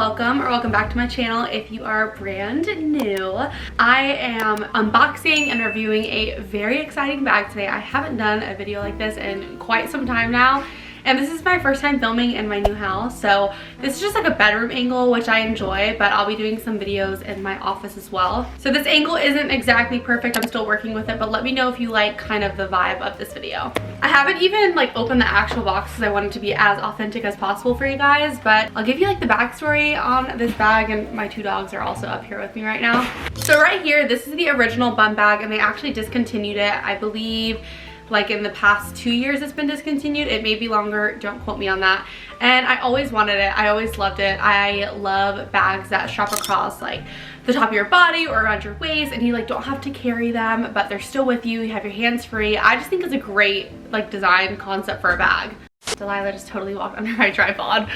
welcome or welcome back to my channel if you are brand new. I am unboxing and reviewing a very exciting bag today. I haven't done a video like this in quite some time now. And this is my first time filming in my new house. So this is just like a bedroom angle, which I enjoy, but I'll be doing some videos in my office as well. So this angle isn't exactly perfect. I'm still working with it, but let me know if you like kind of the vibe of this video. I haven't even like opened the actual box because I want it to be as authentic as possible for you guys, but I'll give you like the backstory on this bag, and my two dogs are also up here with me right now. So right here, this is the original bum bag, and they actually discontinued it, I believe, like in the past 2 years it's been discontinued. It may be longer, don't quote me on that. And I always wanted it, I always loved it. I love bags that strap across like the top of your body or around your waist, and you like don't have to carry them, but they're still with you, you have your hands free. I just think it's a great like design concept for a bag. Delilah just totally walked under my tripod.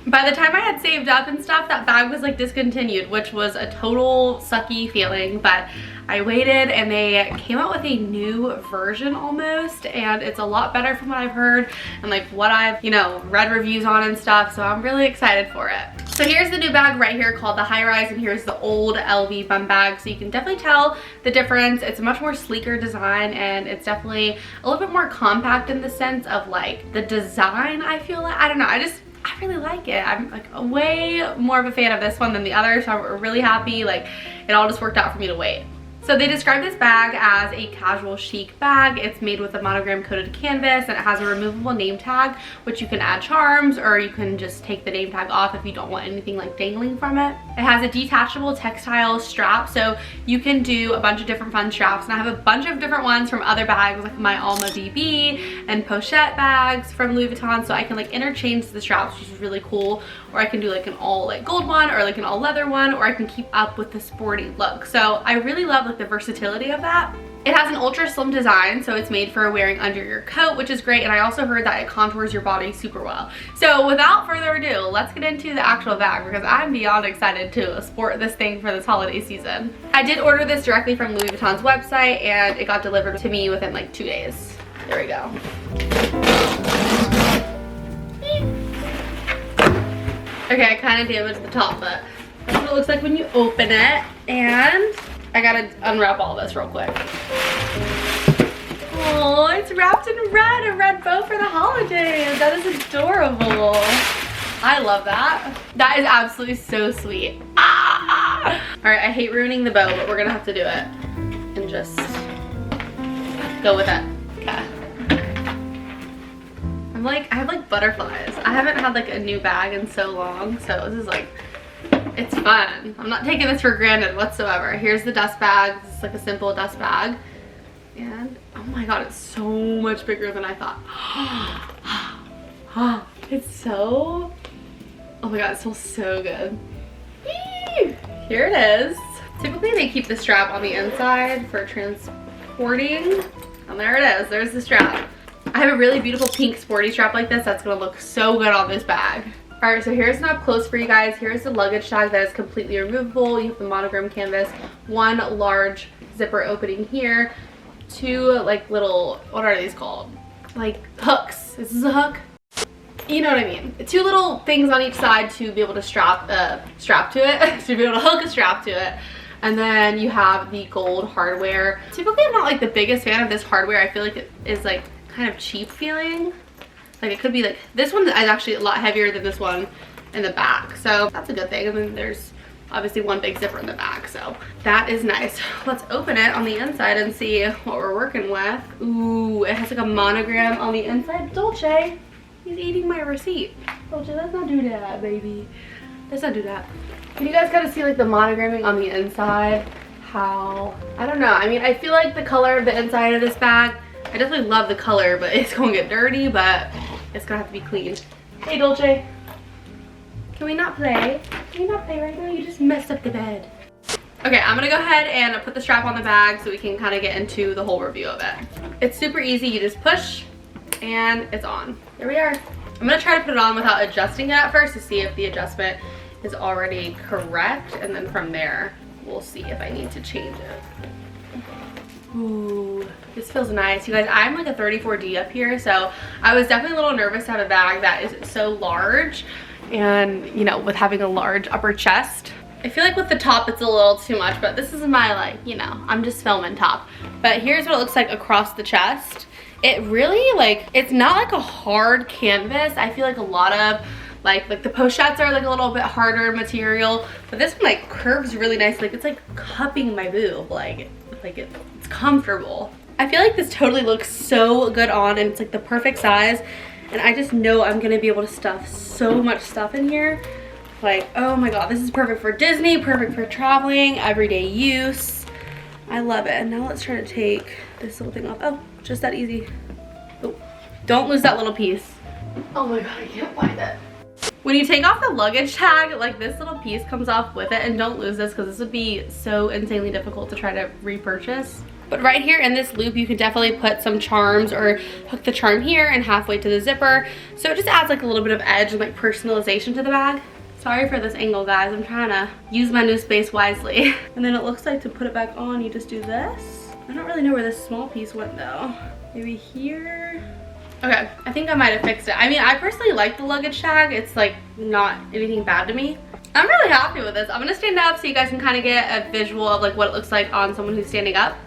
By the time I had saved up and stuff, that bag was like discontinued, which was a total sucky feeling, but I waited and they came out with a new version almost, and it's a lot better from what I've heard and like what I've, you know, read reviews on and stuff, so I'm really excited for it. So here's the new bag right here called the High Rise, and here's the old LV bum bag, so you can definitely tell the difference. It's a much more sleeker design, and it's definitely a little bit more compact in the sense of like the design. I feel like, I don't know, I really like it. I'm like way more of a fan of this one than the other, so I'm really happy. Like it all just worked out for me to wait. So they describe this bag as a casual chic bag. It's made with a monogram coated canvas, and it has a removable name tag, which you can add charms, or you can just take the name tag off if you don't want anything like dangling from it. It has a detachable textile strap, so you can do a bunch of different fun straps, and I have a bunch of different ones from other bags like my Alma BB and pochette bags from Louis Vuitton, so I can like interchange the straps, which is really cool. Or I can do like an all like gold one, or like an all leather one, or I can keep up with the sporty look. So I really love like the versatility of that. It has an ultra slim design, so it's made for wearing under your coat, which is great, and I also heard that it contours your body super well. So without further ado, let's get into the actual bag, because I'm beyond excited to sport this thing for this holiday season. I did order this directly from Louis Vuitton's website, and it got delivered to me within like 2 days. There we go. Okay, I kind of damaged the top, but that's what it looks like when you open it. And I gotta unwrap all this real quick. Oh, it's wrapped in red, a red bow for the holidays. That is adorable. I love that. That is absolutely so sweet. Ah! All right, I hate ruining the bow, but we're gonna have to do it and just go with it. Okay. I have like butterflies. I haven't had like a new bag in so long, so this is like, it's fun. I'm not taking this for granted whatsoever. Here's the dust bag. This is like a simple dust bag. And oh my god, it's so much bigger than I thought. It's so, oh my god, it smells so good. Here it is. Typically they keep the strap on the inside for transporting. And there it is, there's the strap. I have a really beautiful pink sporty strap like this that's gonna look so good on this bag. All right, so here's an up close for you guys. Here's the luggage tag that is completely removable. You have the monogram canvas, one large zipper opening here, two like little, what are these called? Like hooks. This is a hook. You know what I mean. Two little things on each side to be able to strap to it, to be able to hook a strap to it. And then you have the gold hardware. Typically I'm not like the biggest fan of this hardware. I feel like it is like kind of cheap feeling. Like it could be like, this one is actually a lot heavier than this one in the back, so that's a good thing. And then there's obviously one big zipper in the back, so that is nice. Let's open it on the inside and see what we're working with. Ooh, it has like a monogram on the inside. Dolce, he's eating my receipt. Dolce, let's not do that, baby. Let's not do that. Can you guys kind of see like the monogramming on the inside? How, I don't know. I mean, I feel like the color of the inside of this bag, I definitely love the color, but it's gonna get dirty, but it's gonna have to be cleaned. Hey Dolce, can we not play? Can we not play right now? You just messed up the bed. Okay, I'm gonna go ahead and put the strap on the bag so we can kind of get into the whole review of it. It's super easy, you just push and it's on. There we are. I'm gonna try to put it on without adjusting it at first to see if the adjustment is already correct, and then from there we'll see if I need to change it. Ooh, this feels nice. You guys, I'm like a 34D up here, so I was definitely a little nervous to have a bag that is so large and you know, with having a large upper chest. I feel like with the top it's a little too much, but this is my, like, you know, I'm just filming top. But here's what it looks like across the chest. It really, like, it's not like a hard canvas. I feel like a lot of like the pochettes are like a little bit harder material, but this one like curves really nice. Like it's like cupping my boob, like it's comfortable. I feel like this totally looks so good on, and it's like the perfect size, and I just know I'm gonna be able to stuff so much stuff in here. Like, oh my god, this is perfect for Disney, perfect for traveling, everyday use. I love it. And now let's try to take this little thing off. Oh, just that easy. Oh, don't lose that little piece. Oh my god, I can't find it. When you take off the luggage tag, like this little piece comes off with it, and don't lose this because this would be so insanely difficult to try to repurchase. But right here in this loop, you can definitely put some charms or hook the charm here and halfway to the zipper. So it just adds like a little bit of edge and like personalization to the bag. Sorry for this angle, guys. I'm trying to use my new space wisely. And then it looks like to put it back on, you just do this. I don't really know where this small piece went though. Maybe here. Okay, I think I might have fixed it. I mean, I personally like the luggage tag. It's like not anything bad to me. I'm really happy with this. I'm gonna stand up so you guys can kind of get a visual of like what it looks like on someone who's standing up.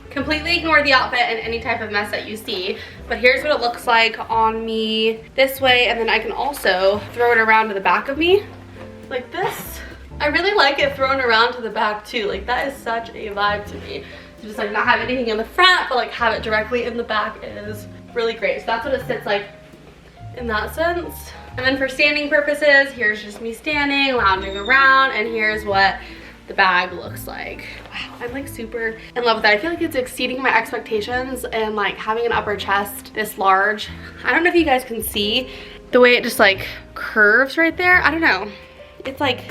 Completely ignore the outfit and any type of mess that you see, but here's what it looks like on me this way, and then I can also throw it around to the back of me like this. I really like it thrown around to the back too. Like that is such a vibe to me. To just like not have anything in the front, but like have it directly in the back is really great. So that's what it sits like in that sense. And then for standing purposes, here's just me standing, lounging around, and here's what the bag looks like. Wow, I'm like super in love with that. I feel like it's exceeding my expectations, and like having an upper chest this large. I don't know if you guys can see the way it just like curves right there. I don't know. It's like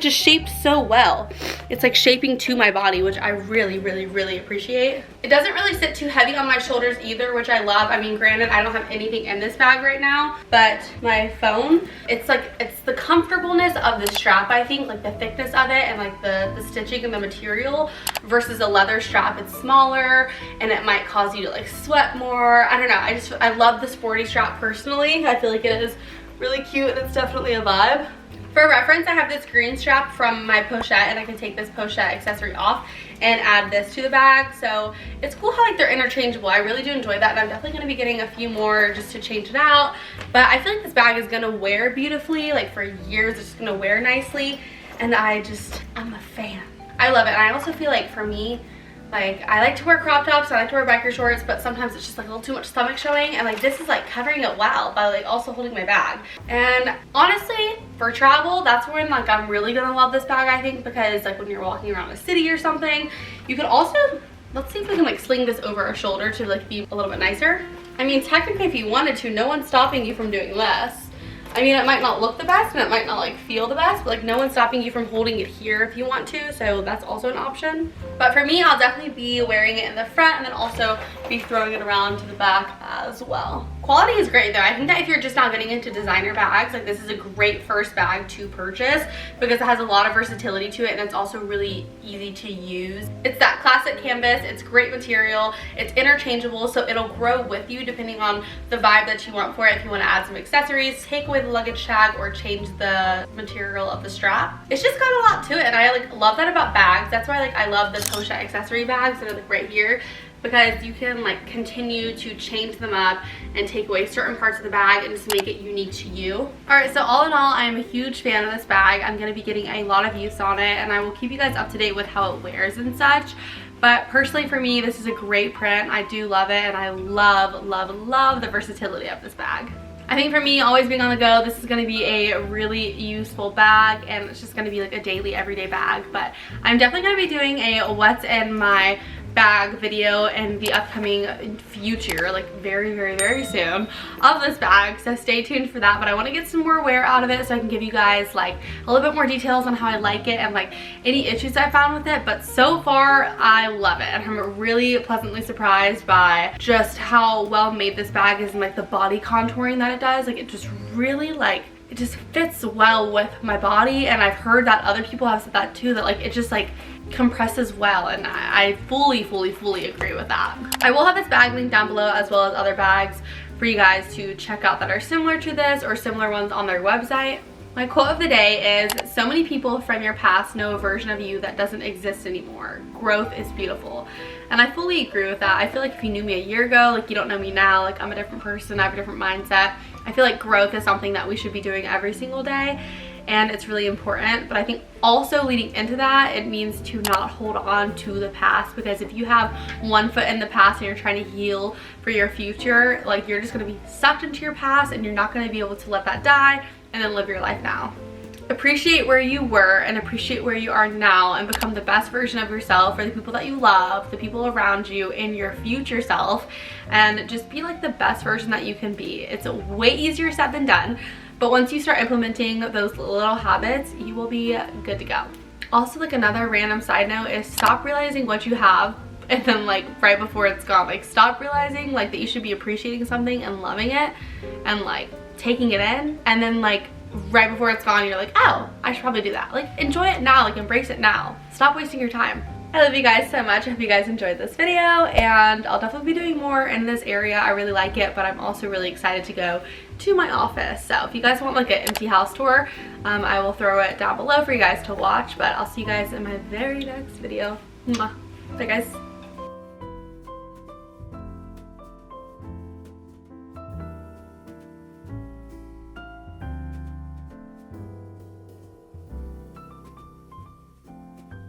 just shaped so well. It's like shaping to my body, which I really, really, really appreciate. It doesn't really sit too heavy on my shoulders either, which I love. I mean, granted, I don't have anything in this bag right now, but my phone, it's the comfortableness of the strap, I think, like the thickness of it and like the stitching and the material versus a leather strap. It's smaller and it might cause you to like sweat more. I don't know. I love the sporty strap personally. I feel like it is really cute and it's definitely a vibe. For reference, I have this green strap from my pochette, and I can take this pochette accessory off and add this to the bag. So it's cool how like they're interchangeable. I really do enjoy that, and I'm definitely going to be getting a few more just to change it out. But I feel like this bag is going to wear beautifully, like for years. It's just going to wear nicely, and I'm a fan. I love it. And I also feel like for me, like I like to wear crop tops, I like to wear biker shorts, but sometimes it's just like a little too much stomach showing, and like this is like covering it well by like also holding my bag. And honestly, for travel, that's when like I'm really gonna love this bag, I think, because like when you're walking around a city or something, you could also, let's see if we can like sling this over our shoulder to like be a little bit nicer. I mean, technically if you wanted to, no one's stopping you from doing this. I mean, it might not look the best and it might not like feel the best, but like no one's stopping you from holding it here if you want to, so that's also an option. But for me, I'll definitely be wearing it in the front and then also be throwing it around to the back as well. Quality is great though. I think that if you're just not getting into designer bags, like this is a great first bag to purchase because it has a lot of versatility to it, and it's also really easy to use. It's that classic canvas, it's great material, it's interchangeable, so it'll grow with you depending on the vibe that you want for it. If you want to add some accessories, take away the luggage tag, or change the material of the strap. It's just got a lot to it, and I like love that about bags. That's why like I love the pochette accessory bags that are like right here, because you can like continue to change them up and take away certain parts of the bag and just make it unique to you. All right, so all in all, I'm a huge fan of this bag. I'm gonna be getting a lot of use on it, and I will keep you guys up to date with how it wears and such. But personally for me, this is a great print. I do love it, and I love, love, love the versatility of this bag. I think for me, always being on the go, this is going to be a really useful bag, and it's just going to be like a daily, everyday bag. But I'm definitely going to be doing a what's in my bag video in the upcoming future, like very, very, very soon, of this bag, so stay tuned for that. But I want to get some more wear out of it so I can give you guys like a little bit more details on how I like it and like any issues I found with it. But so far I love it, and I'm really pleasantly surprised by just how well made this bag is, and like the body contouring that it does. Like it just really like it just fits well with my body, and I've heard that other people have said that too, that like it just like compresses well, and I fully agree with that. I will have this bag linked down below, as well as other bags for you guys to check out that are similar to this or similar ones on their website. My quote of the day is, so many people from your past know a version of you that doesn't exist anymore. Growth is beautiful. And I fully agree with that. I feel like if you knew me a year ago, like you don't know me now, like I'm a different person, I have a different mindset. I feel like growth is something that we should be doing every single day, and it's really important. But I think also leading into that, it means to not hold on to the past, because if you have one foot in the past and you're trying to heal for your future, like you're just going to be sucked into your past and you're not going to be able to let that die and then live your life now. Appreciate where you were and appreciate where you are now, and become the best version of yourself for the people that you love, the people around you, and your future self, and just be like the best version that you can be. It's way easier said than done, but once you start implementing those little habits, you will be good to go. Also, like another random side note is stop realizing what you have and then like right before it's gone. Like stop realizing like that you should be appreciating something and loving it and like taking it in, and then like right before it's gone you're like, oh, I should probably do that. Like enjoy it now, like embrace it now. Stop wasting your time. I love you guys so much. I hope you guys enjoyed this video, and I'll definitely be doing more in this area. I really like it, but I'm also really excited to go to my office. So if you guys want like an empty house tour, I will throw it down below for you guys to watch, but I'll see you guys in my very next video. Mwah. Bye guys.